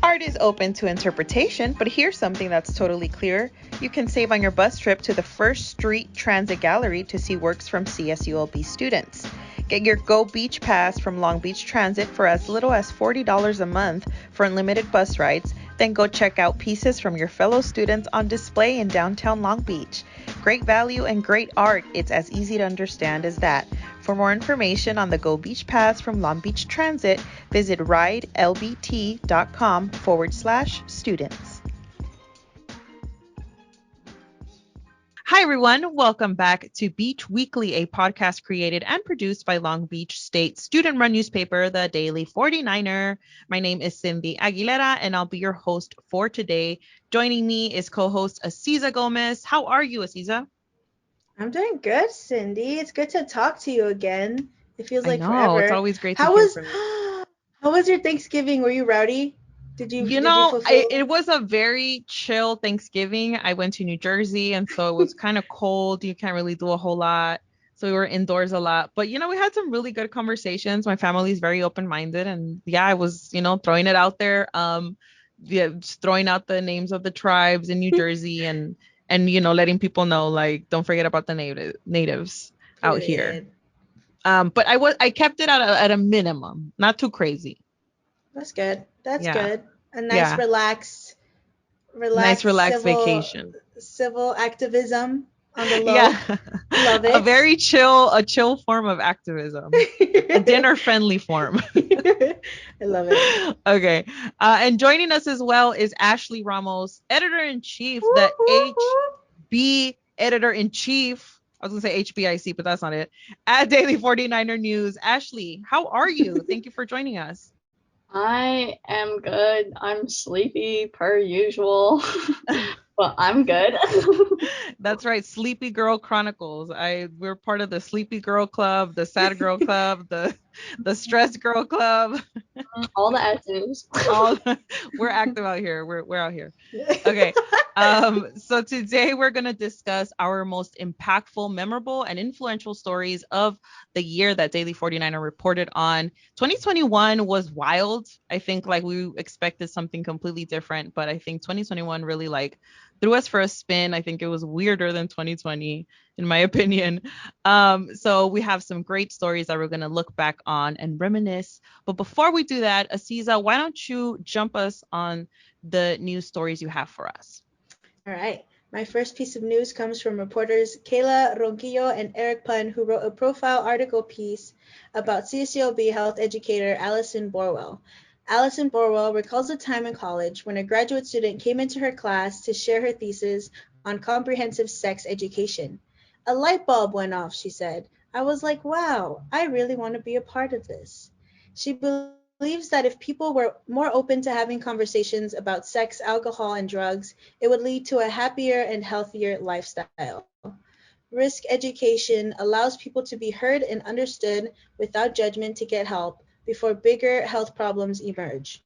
Art is open to interpretation, but here's something that's totally clear. You can save on your bus trip to the First Street Transit Gallery to see works from CSULB students. Get your Go Beach Pass from Long Beach Transit for as little as $40 a month for unlimited bus rides, then go check out pieces from your fellow students on display in downtown Long Beach. Great value and great art, it's as easy to understand as that. For more information on the Go Beach Pass from Long Beach Transit, visit ridelbt.com/students. Hi, everyone. Welcome back to Beach Weekly, a podcast created and produced by Long Beach State student-run newspaper, the Daily 49er. My name is Cindy Aguilera, and I'll be your host for today. Joining me is co-host Aziza Gomez. How are you, Aziza? I'm doing good, Cindy. It's good to talk to you again. It feels I like know. It's forever. always great to How hear was from you. how was your Thanksgiving? Were you rowdy? Did you fulfill? It was a very chill Thanksgiving. I went to New Jersey, and so it was kind of cold. You can't really do a whole lot. So we were indoors a lot. But, we had some really good conversations. My family is very open-minded. And yeah, I was, throwing it out there. Yeah, just throwing out the names of the tribes in New Jersey and letting people know, like, don't forget about the natives out here. Period. But I kept it at a minimum, not too crazy. That's good. That's Yeah. good. A nice Yeah. Nice relaxed relaxed vacation. civil activism on the Yeah. low. Love A it. very chill form of activism. A dinner friendly form. I love it. Okay. And joining us as well is Ashley Ramos, editor in chief, Woo, the woo, woo. HB editor in chief. I was going to say HBIC, but that's not it. At Daily 49er News. Ashley, how are you? Thank you for joining us. I am good. I'm sleepy per usual, but I'm good. That's right, Sleepy Girl Chronicles. We're part of the Sleepy Girl Club, the Sad Girl Club, the Stressed Girl Club. All the S's. All we're active out here. We're out here. Okay. So today we're gonna discuss our most impactful, memorable, and influential stories of the year that Daily 49er reported on. 2021 was wild. I think like we expected something completely different, but I think 2021 really like threw us for a spin. I think it was weirder than 2020, in my opinion. So we have some great stories that we're gonna look back on and reminisce. But before we do that, Aziza, why don't you jump us on the news stories you have for us? All right. My first piece of news comes from reporters Kayla Ronquillo and Eric Pun, who wrote a profile article piece about CSULB health educator Alison Borwell. Alison Borwell recalls a time in college when a graduate student came into her class to share her thesis on comprehensive sex education. A light bulb went off, she said. I was like, wow, I really want to be a part of this. She believes that if people were more open to having conversations about sex, alcohol, and drugs, it would lead to a happier and healthier lifestyle. Risk education allows people to be heard and understood without judgment to get help before bigger health problems emerge.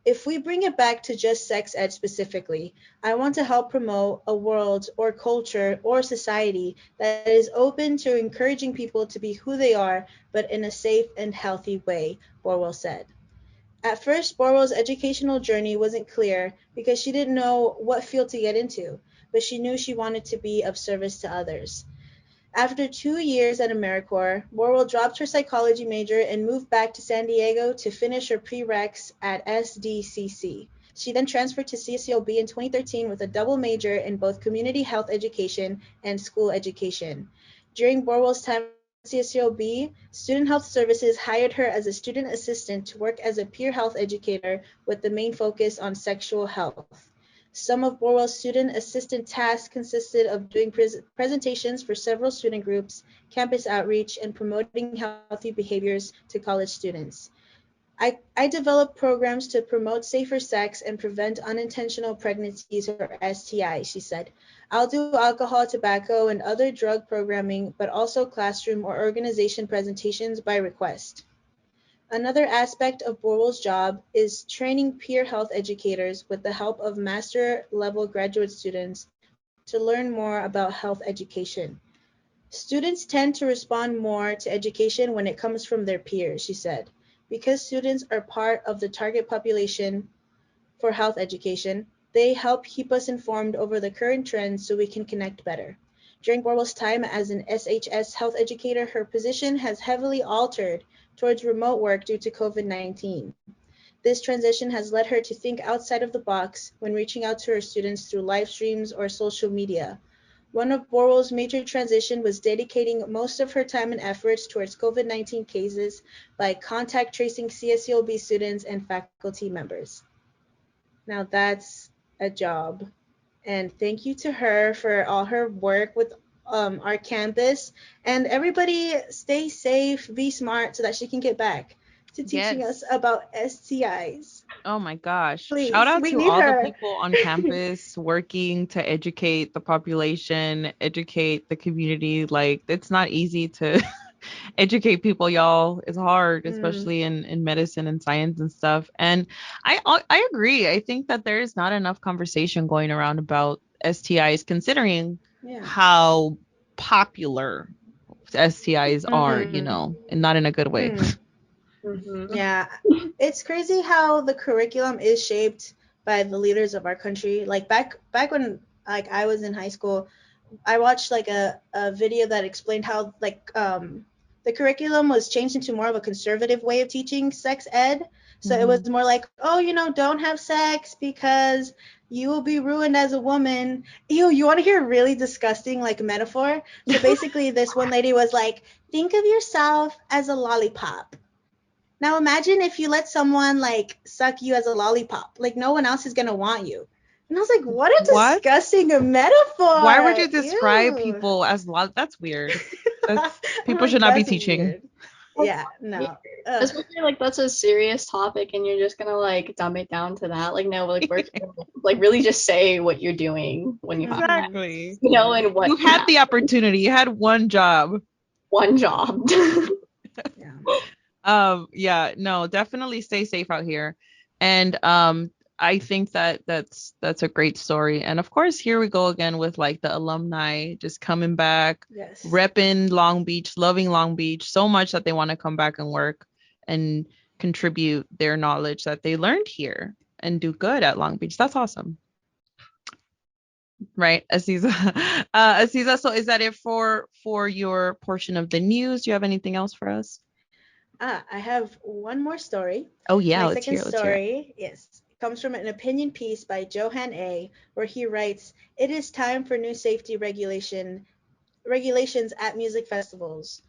If we bring it back to just sex ed specifically, I want to help promote a world or culture or society that is open to encouraging people to be who they are, but in a safe and healthy way, Borwell said. At first, Borwell's educational journey wasn't clear because she didn't know what field to get into, but she knew she wanted to be of service to others. After 2 years at AmeriCorps, Borwell dropped her psychology major and moved back to San Diego to finish her prereqs at SDCC. She then transferred to CSULB in 2013 with a double major in both community health education and school education. During Borwell's time at CSULB, Student Health Services hired her as a student assistant to work as a peer health educator with the main focus on sexual health. Some of Borwell's student assistant tasks consisted of doing presentations for several student groups, campus outreach, and promoting healthy behaviors to college students. I develop programs to promote safer sex and prevent unintentional pregnancies or STIs, she said. I'll do alcohol, tobacco, and other drug programming, but also classroom or organization presentations by request. Another aspect of Borwell's job is training peer health educators with the help of master level graduate students to learn more about health education. Students tend to respond more to education when it comes from their peers, she said. Because students are part of the target population for health education. They help keep us informed over the current trends so we can connect better. During Borwell's time as an SHS health educator, her position has heavily altered towards remote work due to COVID-19. This transition has led her to think outside of the box when reaching out to her students through live streams or social media. One of Borwell's major transitions was dedicating most of her time and efforts towards COVID-19 cases by contact tracing CSULB students and faculty members. Now that's a job. And thank you to her for all her work with our campus. And everybody stay safe, be smart so that she can get back to teaching us about STIs. Oh my gosh. Please, Shout out we to need all the her. people on campus working to educate the population, educate the community. Like, it's not easy to educate people, y'all. It's hard, especially in medicine and science and stuff. And I agree. I think that there is not enough conversation going around about STIs, considering how popular STIs are, you know, and not in a good way. Yeah, it's crazy how the curriculum is shaped by the leaders of our country. Like back when like I was in high school, I watched like a video that explained how like the curriculum was changed into more of a conservative way of teaching sex ed. So it was more like, oh, you know, don't have sex because you will be ruined as a woman. Ew, you want to hear a really disgusting like metaphor? So basically this one lady was like, think of yourself as a lollipop. Now imagine if you let someone like suck you as a lollipop. Like no one else is gonna want you. And I was like, what a disgusting metaphor. Why would you describe Ew. people as that's weird. People should not be teaching. Weird. Yeah, no. Especially like that's a serious topic and you're just gonna like dumb it down to that. Like no, like we're like really just say what you're doing when you have exactly. You know, and what you had the opportunity. You had one job. One job. Yeah, no, definitely stay safe out here. And I think that's a great story. And of course, here we go again with like the alumni just coming back, repping Long Beach, loving Long Beach so much that they want to come back and work and contribute their knowledge that they learned here and do good at Long Beach. That's awesome. Right, Aziza. Aziza, so is that it for your portion of the news? Do you have anything else for us? I have one more story. Oh yeah, my second story, yes, comes from an opinion piece by Johan A, where he writes, "It is time for new safety regulations at music festivals.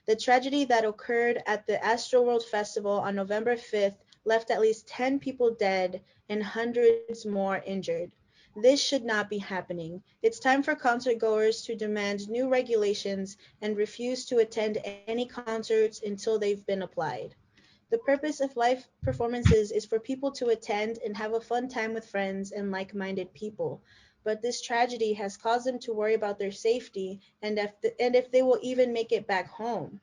The tragedy that occurred at the Astroworld Festival on November 5th left at least 10 people dead and hundreds more injured. This should not be happening. It's time for concert goers to demand new regulations and refuse to attend any concerts until they've been applied. The purpose of live performances is for people to attend and have a fun time with friends and like-minded people. But this tragedy has caused them to worry about their safety and if they will even make it back home.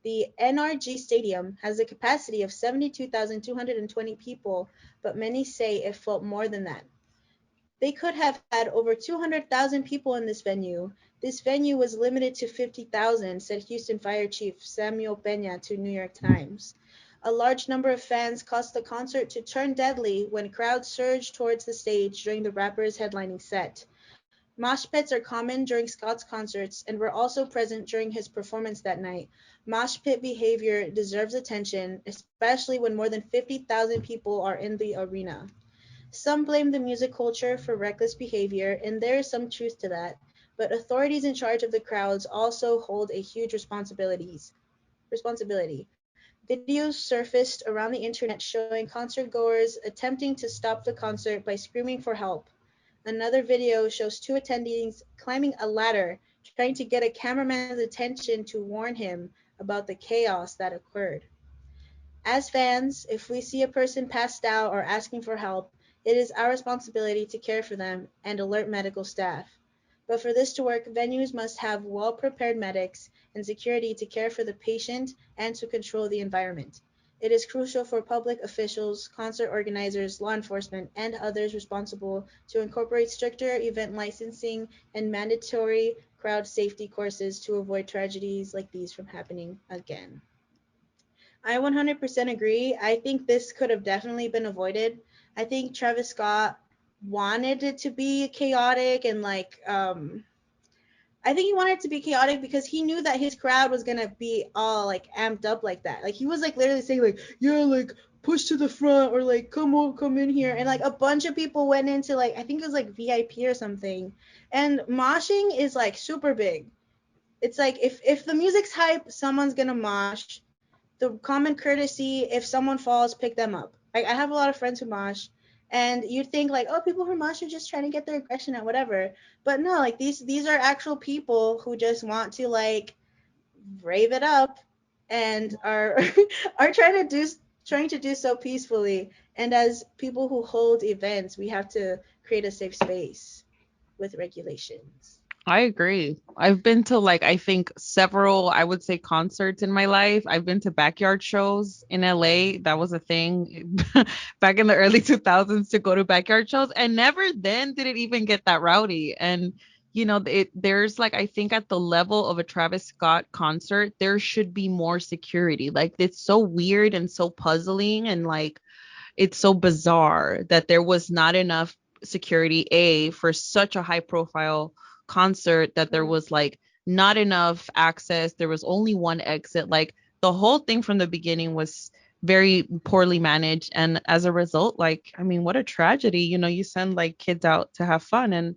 The NRG Stadium has a capacity of 72,220 people, but many say it felt more than that. They could have had over 200,000 people in this venue. This venue was limited to 50,000, said Houston Fire Chief Samuel Peña to New York Times. A large number of fans caused the concert to turn deadly when crowds surged towards the stage during the rapper's headlining set. Mosh pits are common during Scott's concerts and were also present during his performance that night. Mosh pit behavior deserves attention, especially when more than 50,000 people are in the arena. Some blame the music culture for reckless behavior, and there is some truth to that, but authorities in charge of the crowds also hold a huge responsibility. Videos surfaced around the internet showing concertgoers attempting to stop the concert by screaming for help. Another video shows two attendees climbing a ladder, trying to get a cameraman's attention to warn him about the chaos that occurred. As fans, if we see a person passed out or asking for help, it is our responsibility to care for them and alert medical staff. But for this to work, venues must have well-prepared medics and security to care for the patient and to control the environment. It is crucial for public officials, concert organizers, law enforcement, and others responsible to incorporate stricter event licensing and mandatory crowd safety courses to avoid tragedies like these from happening again." I 100% agree. I think this could have definitely been avoided. I think Travis Scott wanted it to be chaotic and like I think he wanted it to be chaotic because he knew that his crowd was gonna be all like amped up like that. Like he was like literally saying like, yeah, like push to the front or like come in here, and like a bunch of people went into like I think it was like VIP or something. And moshing is like super big. It's like if the music's hype, someone's gonna mosh. The common courtesy, if someone falls, pick them up. I have a lot of friends who mosh, and you'd think like, oh, people who mosh are just trying to get their aggression out, whatever. But no, like these are actual people who just want to like rave it up and are are trying to do so peacefully. And as people who hold events, we have to create a safe space with regulations. I agree. I've been to like I think several, I would say, concerts in my life. I've been to backyard shows in LA. That was a thing back in the early 2000s to go to backyard shows, and never then did it even get that rowdy. And there's like I think at the level of a Travis Scott concert, there should be more security. Like it's so weird and so puzzling and like it's so bizarre that there was not enough security for such a high profile concert, that there was like not enough access, there was only one exit. Like the whole thing from the beginning was very poorly managed, and as a result, like I mean, what a tragedy. You send like kids out to have fun, and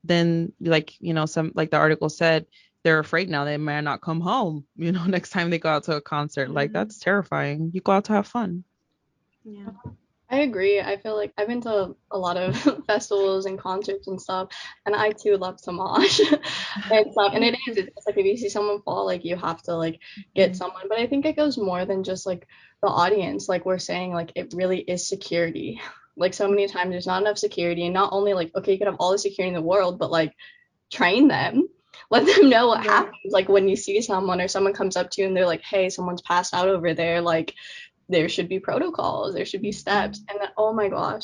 then like some, like the article said, they're afraid now they may not come home next time they go out to a concert. Like that's terrifying. You go out to have fun. Yeah. I agree. I feel like I've been to a lot of festivals and concerts and stuff, and I too love to mosh and stuff. And it's like if you see someone fall, like you have to like get someone. But I think it goes more than just like the audience. Like we're saying, like it really is security. Like so many times there's not enough security, and not only like okay, you could have all the security in the world, but like train them. Let them know what happens. Like when you see someone or someone comes up to you and they're like, hey, someone's passed out over there, like there should be protocols, there should be steps. And then, oh my gosh,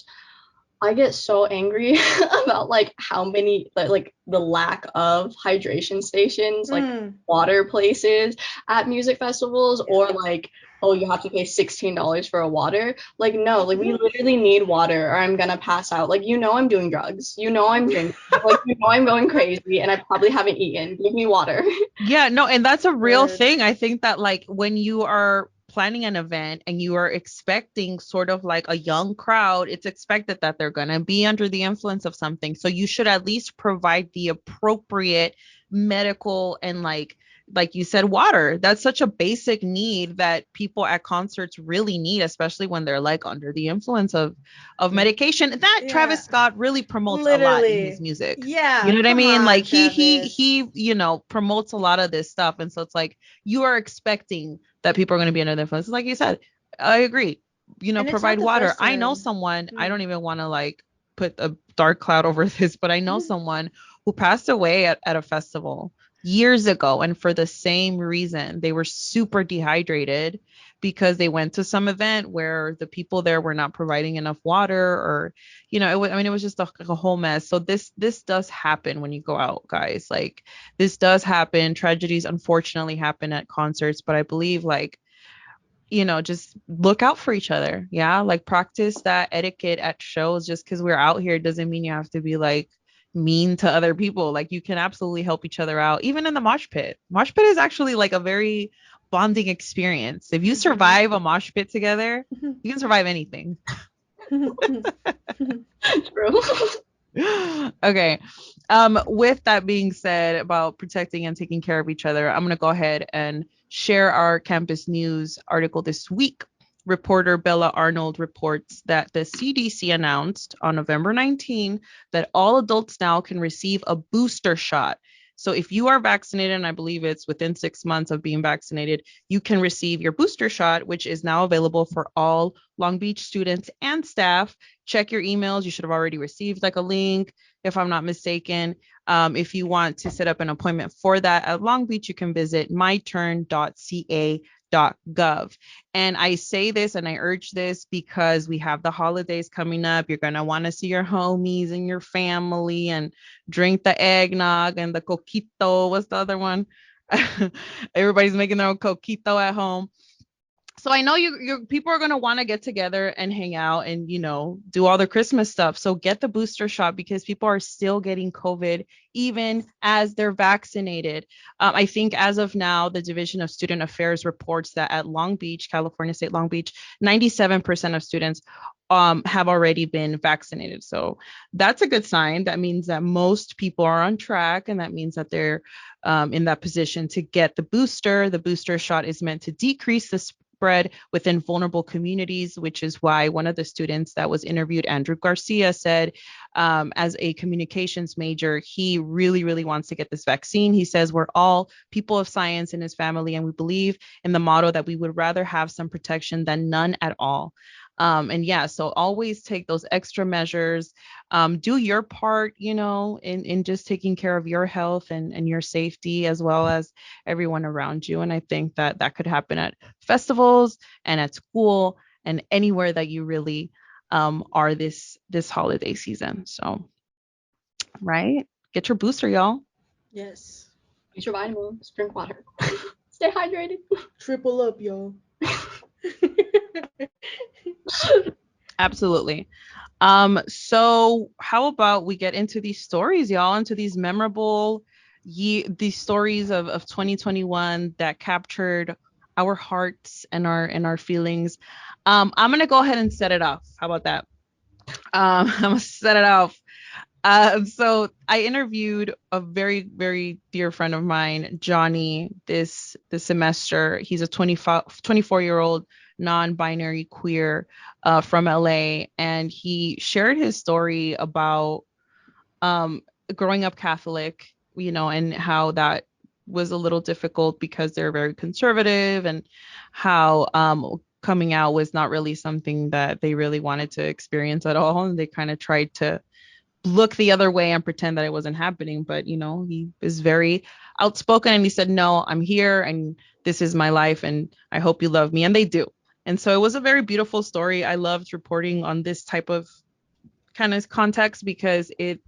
I get so angry about like how many like the lack of hydration stations, like water places at music festivals, or like, oh, you have to pay $16 for a water. Like no, like we literally need water or I'm gonna pass out. Like I'm doing drugs, I'm drinking, like I'm going crazy and I probably haven't eaten. Give me water. Yeah, no, and that's a real thing. I think that like when you are planning an event and you are expecting sort of like a young crowd, it's expected that they're going to be under the influence of something. So you should at least provide the appropriate medical and like you said, water. That's such a basic need that people at concerts really need, especially when they're like under the influence of medication. That Travis Scott really promotes a lot in his music. Yeah. You know what I mean? Like Travis. he promotes a lot of this stuff. And so it's like you are expecting that people are going to be under the influence. Like you said, I agree. Provide water. I know someone, I don't even want to like put a dark cloud over this, but I know someone who passed away at a festival years ago, and for the same reason. They were super dehydrated because they went to some event where the people there were not providing enough water, or it was just a whole mess. So this does happen when you go out, guys. Like this does happen. Tragedies unfortunately happen at concerts, but I believe like just look out for each other. Yeah, like practice that etiquette at shows. Just because we're out here doesn't mean you have to be like mean to other people. Like you can absolutely help each other out, even in the mosh pit. Mosh pit is actually like a very bonding experience. If you survive a mosh pit together, you can survive anything. True. Okay. With that being said about protecting and taking care of each other, I'm going to go ahead and share our campus news article this week. Reporter Bella Arnold reports that the CDC announced on November 19 that all adults now can receive a booster shot. So if you are vaccinated, and I believe it's within 6 months of being vaccinated, you can receive your booster shot, which is now available for all Long Beach students and staff. Check your emails. You should have already received like a link, if I'm not mistaken. If you want to set up an appointment for that at Long Beach, you can visit myturn.ca.gov. And I say this and I urge this because we have the holidays coming up. You're going to want to see your homies and your family and drink the eggnog and the coquito. What's the other one? Everybody's making their own coquito at home. So I know you people are going to want to get together and hang out and, do all the Christmas stuff. So get the booster shot because people are still getting COVID even as they're vaccinated. I think as of now, the Division of Student Affairs reports that at Long Beach, California State Long Beach, 97% of students have already been vaccinated. So that's a good sign. That means that most people are on track, and that means that they're in that position to get the booster. The booster shot is meant to decrease the spread within vulnerable communities, which is why one of the students that was interviewed, Andrew Garcia, said as a communications major, he really, really wants to get this vaccine. He says, we're all people of science in his family, and we believe in the motto that we would rather have some protection than none at all. And yeah, so always take those extra measures, do your part, in just taking care of your health and your safety as well as everyone around you. And I think that could happen at festivals and at school and anywhere that you really are this holiday season. So, right? Get your booster, y'all. Yes. Use your vitamins, drink water, stay hydrated. Triple up, y'all. Absolutely. So how about we get into these stories, y'all, into these memorable these stories of 2021 that captured our hearts and our feelings. I'm gonna go ahead and set it off. How about that? I'm gonna set it off. So I interviewed a very, very dear friend of mine, Johnny, this semester. He's a 24-year-old non-binary queer from LA, and he shared his story about growing up Catholic, and how that was a little difficult because they're very conservative, and how coming out was not really something that they really wanted to experience at all, and they kind of tried to look the other way and pretend that it wasn't happening. But he is very outspoken, and he said, no, I'm here and this is my life and I hope you love me, and they do. And so it was a very beautiful story. I loved reporting on this type of kind of context because it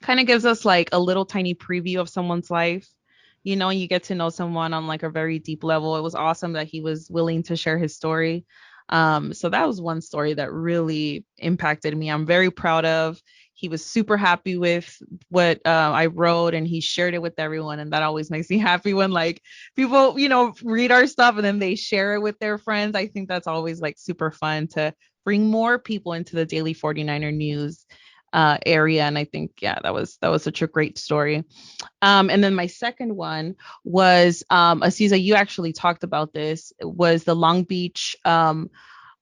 kind of gives us like a little tiny preview of someone's life, and you get to know someone on like a very deep level. It was awesome that he was willing to share his story. So that was one story that really impacted me. I'm very proud of. He was super happy with what I wrote, and he shared it with everyone. And that always makes me happy when like people, read our stuff and then they share it with their friends. I think that's always like super fun to bring more people into the Daily 49er news area. And I think, yeah, that was such a great story. And then my second one was Aziza, you actually talked about this, was the Long Beach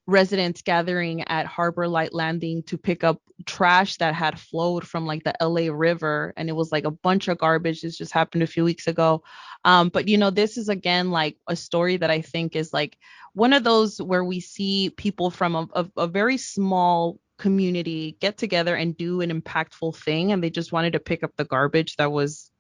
residents gathering at Harbor Light Landing to pick up trash that had flowed from like the LA River, and it was like a bunch of garbage. This just happened a few weeks ago. But this is again like a story that I think is like one of those where we see people from a very small community get together and do an impactful thing, and they just wanted to pick up the garbage that was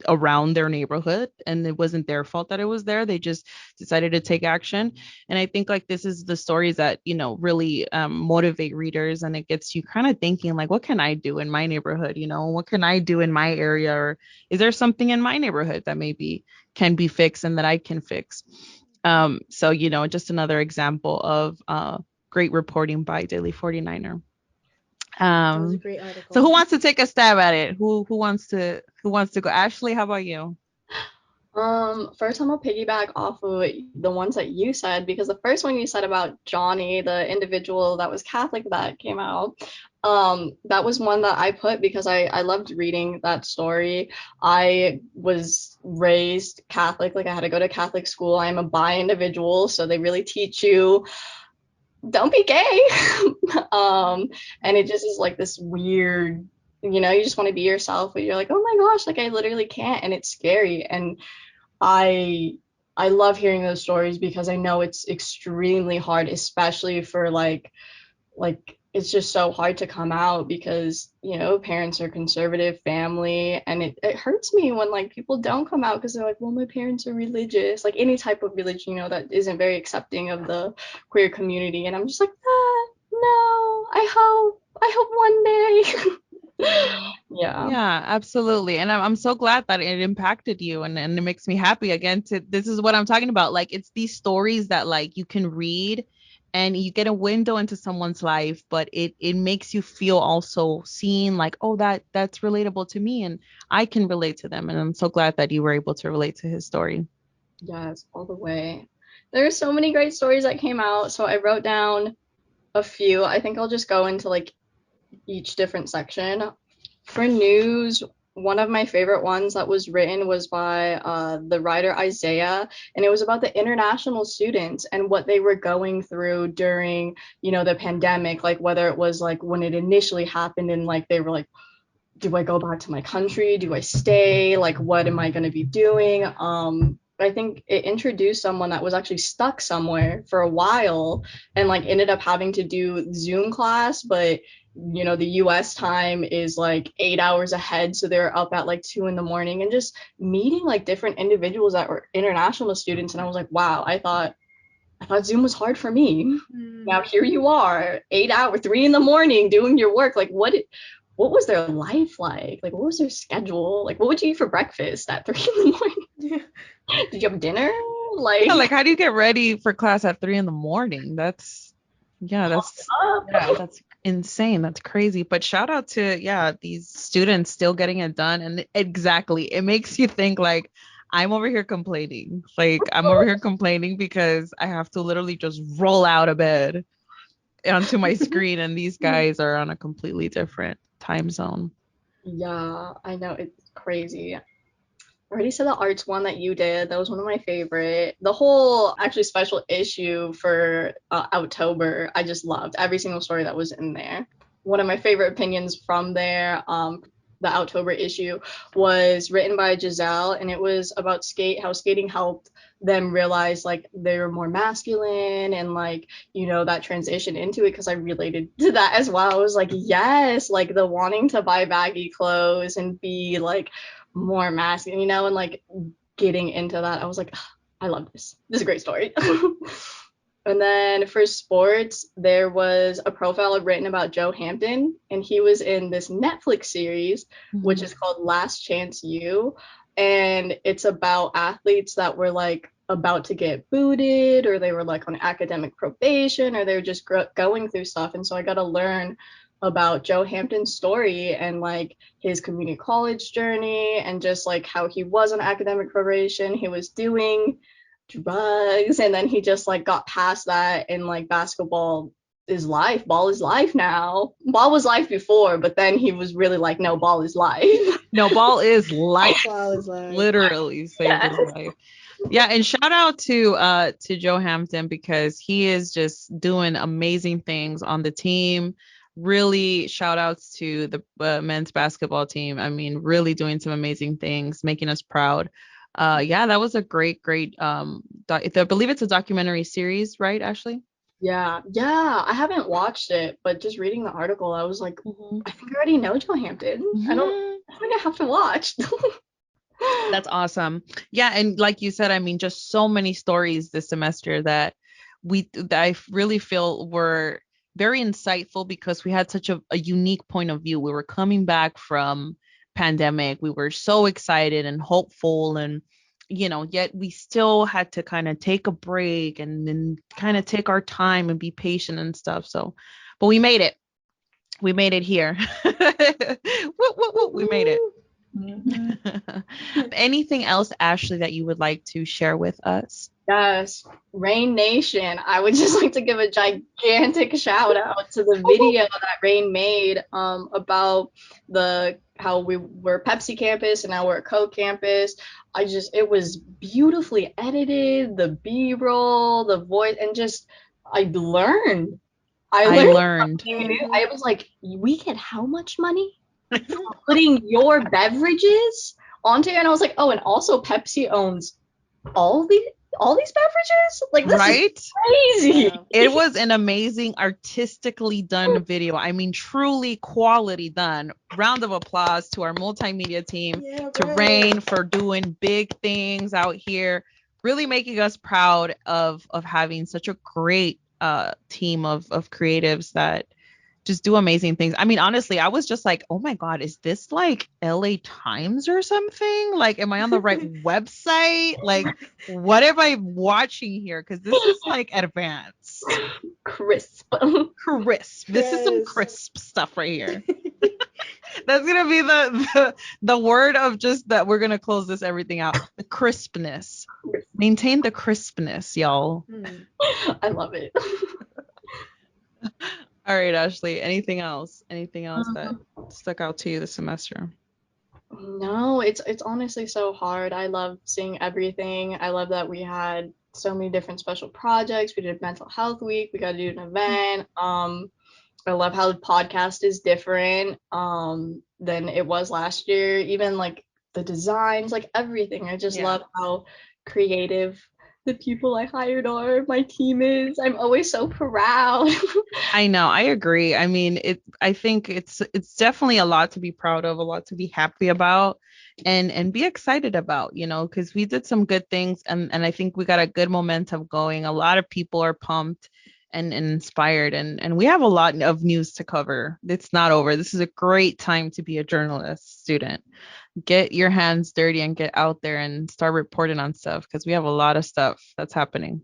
around their neighborhood, and it wasn't their fault that it was there. They just decided to take action. And I think like this is the stories that really motivate readers, and it gets you kind of thinking like, what can I do in my neighborhood? What can I do in my area? Or is there something in my neighborhood that maybe can be fixed and that I can fix? So just another example of great reporting by Daily 49er. That was a great article. So who wants to take a stab at it? Who wants to go? Ashley, how about you? First I'm gonna piggyback off of the ones that you said, because the first one you said about Johnny, the individual that was Catholic that came out, that was one that I put because I loved reading that story. I was raised Catholic, like I had to go to Catholic school. I'm a bi individual, so they really teach you don't be gay. And it just is like this weird, you just want to be yourself, but you're like, oh my gosh, like I literally can't, and it's scary. And I love hearing those stories because I know it's extremely hard, especially for like it's just so hard to come out because parents are conservative family, and it hurts me when like people don't come out because they're like, well, my parents are religious, like any type of religion that isn't very accepting of the queer community. And I'm just like, no, I hope one day. Yeah. Yeah, absolutely. And I'm so glad that it impacted you, and it makes me happy again to this is what I'm talking about. Like it's these stories that like you can read and you get a window into someone's life, but it makes you feel also seen like, oh, that's relatable to me and I can relate to them. And I'm so glad that you were able to relate to his story. Yes, all the way. There's so many great stories that came out, so I wrote down a few. I think I'll just go into like each different section. For news, one of my favorite ones that was written was by the writer Isaiah, and it was about the international students and what they were going through during, the pandemic, like whether it was like when it initially happened and like they were like, do I go back to my country? Do I stay? Like, what am I going to be doing? I think it introduced someone that was actually stuck somewhere for a while and like ended up having to do Zoom class, but the US time is like 8 hours ahead. So they're up at like 2 in the morning and just meeting like different individuals that were international students. And I was like, wow, I thought Zoom was hard for me. Now here you are, 8 hours, 3 in the morning doing your work. Like what was their life like? Like what was their schedule? Like what would you eat for breakfast at 3 in the morning? Did you have dinner? Yeah, Like like how do you get ready for class at 3 in the morning? That's insane. That's crazy. But shout out to these students still getting it done. And exactly, it makes you think like I'm over here complaining. Like I'm over here complaining because I have to literally just roll out of bed onto my screen, and these guys are on a completely different time zone. yeah, I know it's crazy. I already said the arts one that you did. That was one of my favorite. The whole actually special issue for October, I just loved every single story that was in there. One of my favorite opinions from there, the October issue, was written by Giselle, and it was about how skating helped them realize like they were more masculine and like that transition into it because I related to that as well. I was like, yes, like the wanting to buy baggy clothes and be like more masculine, and like getting into that. I was like, I love this. This is a great story. And then for sports, there was a profile written about Joe Hampton, and he was in this Netflix series, which is called Last Chance U. And it's about athletes that were like about to get booted, or they were like on academic probation, or they were just going through stuff. And so I got to learn about Joe Hampton's story and like his community college journey and just like how he was on academic probation. He was doing drugs and then he just like got past that and like basketball is life. Ball is life now. Ball was life before, but then he was really like, no, ball is life. No, ball is life. Ball is life. Literally saved his life. Yeah, and shout out to Joe Hampton because he is just doing amazing things on the team. Really shout outs to the men's basketball team. I mean, really doing some amazing things, making us proud. Yeah, that was a great I believe it's a documentary series, right, Ashley? Yeah, I haven't watched it, but just reading the article, I was like, I think I already know Joe Hampton. I think I have to watch. That's awesome. Yeah, and like you said, I mean, just so many stories this semester that I really feel were very insightful because we had such a unique point of view. We were coming back from pandemic. We were so excited and hopeful and yet we still had to kind of take a break and then kind of take our time and be patient and stuff. So, but we made it. We made it here. We made it. Anything else, Ashley, that you would like to share with us? Yes, Rain Nation. I would just like to give a gigantic shout out to the video that Rain made about how we were Pepsi campus and now we're a Coke campus. It was beautifully edited, the B-roll, the voice, and just I learned. I learned. I was like, we get how much money for putting your beverages onto here? And I was like, oh, and also Pepsi owns all these beverages? Like this right? Is crazy. Wow. It was an amazing artistically done video. I mean, truly quality done. Round of applause to our multimedia team, to Rain for doing big things out here, really making us proud of having such a great team of creatives that just do amazing things. I mean, honestly, I was just like, oh my God, is this like LA Times or something? Like, am I on the right website? Like, what am I watching here? Because this is like advanced. Crisp. Crisp. This is some crisp stuff right here. That's gonna be the word of just that we're gonna close this everything out. The crispness. Maintain the crispness, y'all. I love it. All right, Ashley. Anything else? Anything else that stuck out to you this semester? No, it's honestly so hard. I love seeing everything. I love that we had so many different special projects. We did mental health week. We got to do an event. I love how the podcast is different than it was last year. Even like the designs, like everything. I just love how creative the people I hired are. My team is. I'm always so proud. I know. I agree. I mean, I think it's definitely a lot to be proud of, a lot to be happy about, and be excited about, you know, because we did some good things, and I think we got a good momentum going. A lot of people are pumped and inspired, and we have a lot of news to cover. It's not over. This is a great time to be a journalist student. Get your hands dirty and get out there and start reporting on stuff, because we have a lot of stuff that's happening.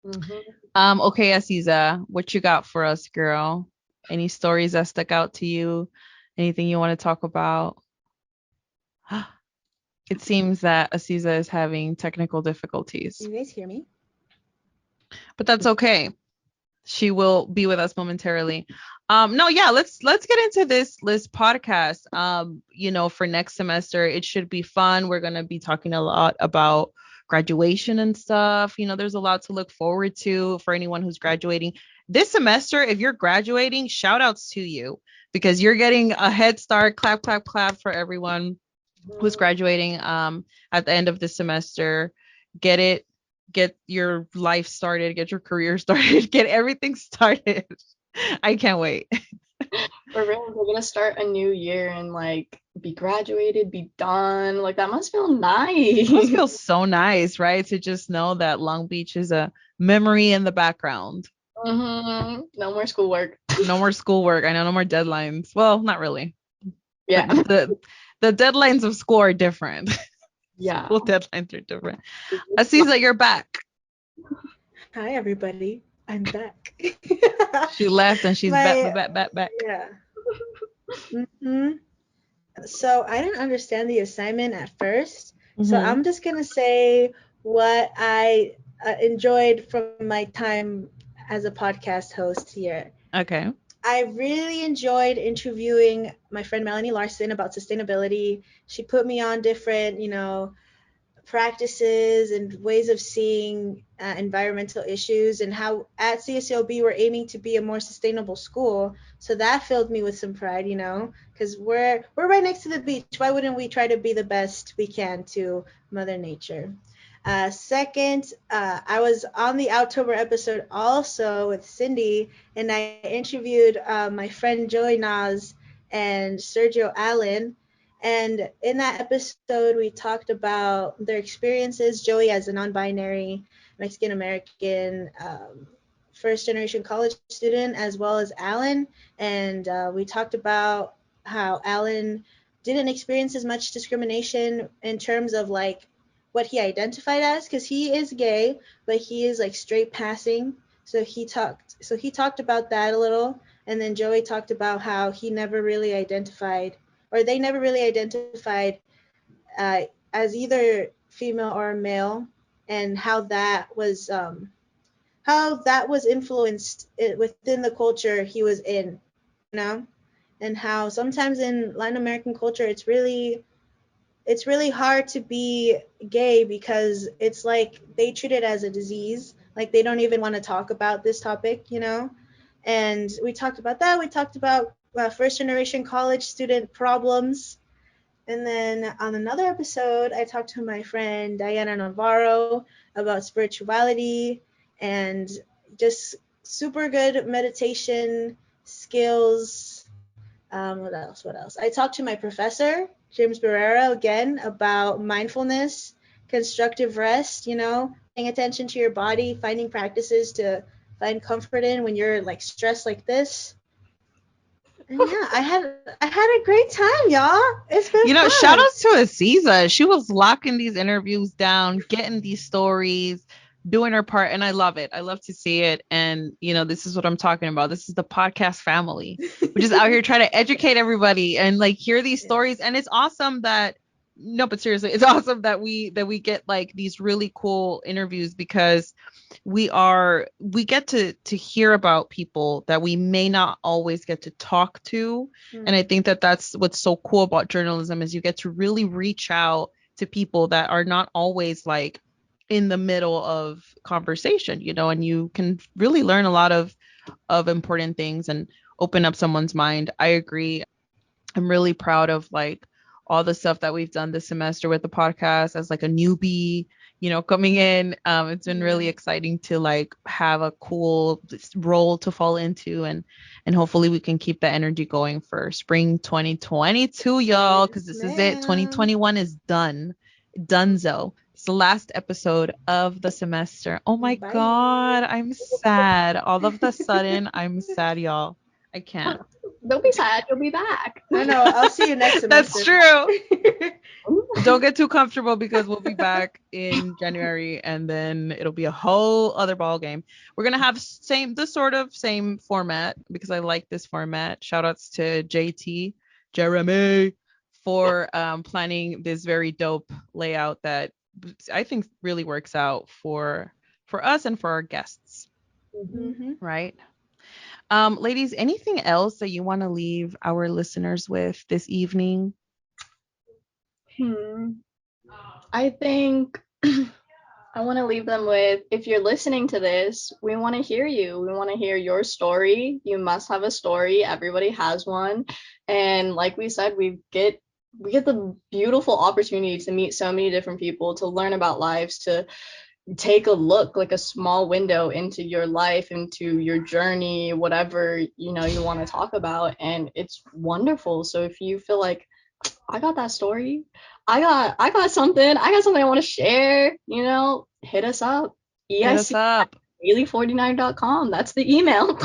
Okay, Aziza, what you got for us, girl? Any stories that stuck out to you? Anything you want to talk about? It seems that Aziza is having technical difficulties. You guys hear me? But that's okay. She will be with us momentarily. No, yeah, let's get into this podcast. You know, for next semester, it should be fun. We're gonna be talking a lot about graduation and stuff. You know, there's a lot to look forward to for anyone who's graduating this semester. If you're graduating, shout outs to you, because you're getting a head start. Clap, clap, clap for everyone who's graduating at the end of this semester. Get your life started, get your career started, get everything started. I can't wait. For real, we're gonna start a new year and like be graduated, be done. Like that must feel nice. It must feel so nice, right? To just know that Long Beach is a memory in the background. No more schoolwork. No more schoolwork. I know, no more deadlines. Well, not really. Yeah. The deadlines of school are different. Yeah. School deadlines are different. Aziza, you're back. Hi, everybody. I'm back. She left and she's back. Yeah. So I didn't understand the assignment at first. So I'm just going to say what I enjoyed from my time as a podcast host here. Okay. I really enjoyed interviewing my friend Melanie Larson about sustainability. She put me on different, practices and ways of seeing environmental issues, and how at CSULB we're aiming to be a more sustainable school. So that filled me with some pride, because we're right next to the beach. Why wouldn't we try to be the best we can to Mother Nature? Second, I was on the October episode also with Cindy, and I interviewed my friend Joey Nas and Sergio Allen. And in that episode, we talked about their experiences. Joey as a non-binary Mexican American first-generation college student, as well as Alan. And we talked about how Alan didn't experience as much discrimination in terms of like what he identified as, because he is gay, but he is like straight passing. So he talked about that a little. And then Joey talked about how he never really identified, or they never really identified as either female or male, and how that was influenced within the culture he was in, and how sometimes in Latin American culture it's really hard to be gay, because it's like they treat it as a disease, like they don't even want to talk about this topic, And we talked about that. We talked about first generation college student problems. And then on another episode, I talked to my friend Diana Navarro about spirituality and just super good meditation skills. What else? I talked to my professor, James Barrera, again about mindfulness, constructive rest, paying attention to your body, finding practices to find comfort in when you're like stressed like this. Yeah, I had a great time, y'all. It's been You know, fun. shout outs to Aziza. She was locking these interviews down, getting these stories, doing her part, and I love it. I love to see it. And you know, this is what I'm talking about. This is the podcast family. We're just out here trying to educate everybody and like hear these stories. And it's awesome that no, but seriously, it's awesome that we get like these really cool interviews because we get to hear about people that we may not always get to talk to. And I think that that's what's so cool about journalism is you get to really reach out to people that are not always like in the middle of conversation, you know, and you can really learn a lot of important things and open up someone's mind. I agree. I'm really proud of like all the stuff that we've done this semester with the podcast as like a newbie, you know, coming in. It's been really exciting to like have a cool role to fall into, and hopefully we can keep that energy going for spring 2022, y'all, because this is it. 2021 is donezo. It's the last episode of the semester. Oh my God, I'm sad. All of the sudden, I'm sad, y'all. I can't. Don't be sad. You'll be back. I know. I'll see you next semester. That's true. Don't get too comfortable because we'll be back in January and then it'll be a whole other ball game. We're gonna have same format because I like this format. Shout outs to JT Jeremy for planning this very dope layout that I think really works out for us and for our guests. Right. Ladies, anything else that you want to leave our listeners with this evening? I think I want to leave them with, if you're listening to this, we want to hear you. We want to hear your story. You must have a story. Everybody has one. And like we said, we get the beautiful opportunity to meet so many different people, to learn about lives, to take a look, like a small window into your life, into your journey, whatever, you know, you want to talk about. And it's wonderful. So if you feel like, I got that story, I got something I want to share, you know, hit us up. EIC daily49.com. That's the email.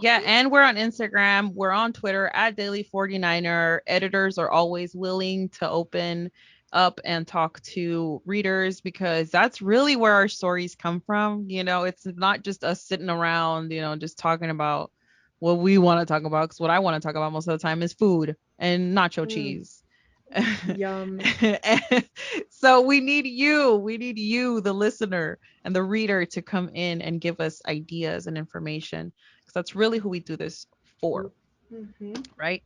Yeah, and we're on Instagram, we're on Twitter at daily49er. Editors are always willing to open up and talk to readers because that's really where our stories come from. You know, it's not just us sitting around, you know, just talking about what we want to talk about, because what I want to talk about most of the time is food and nacho cheese. Yum. So we need you, the listener and the reader, to come in and give us ideas and information, because that's really who we do this for. Right?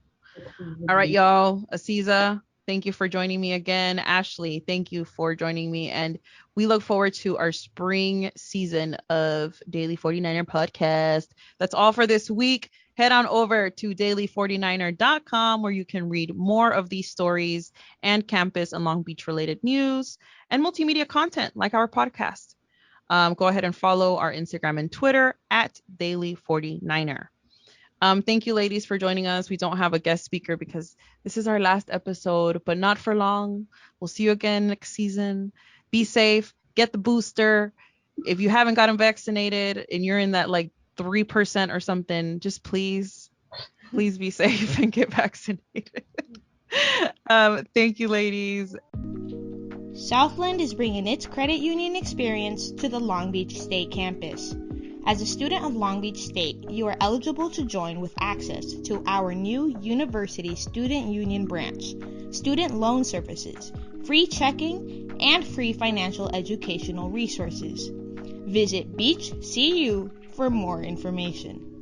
All right, y'all. Aziza, thank you for joining me again. Ashley, thank you for joining me. And we look forward to our spring season of Daily 49er podcast. That's all for this week. Head on over to daily49er.com where you can read more of these stories and campus and Long Beach related news and multimedia content like our podcast. Go ahead and follow our Instagram and Twitter at daily49er. Thank you, ladies, for joining us. We don't have a guest speaker because this is our last episode, but not for long. We'll see you again next season. Be safe. Get the booster. If you haven't gotten vaccinated and you're in that like 3% or something, just please be safe and get vaccinated. Thank you, ladies. Southland is bringing its credit union experience to the Long Beach State campus. As a student of Long Beach State, you are eligible to join with access to our new University Student Union branch, student loan services, free checking, and free financial educational resources. Visit Beach CU for more information.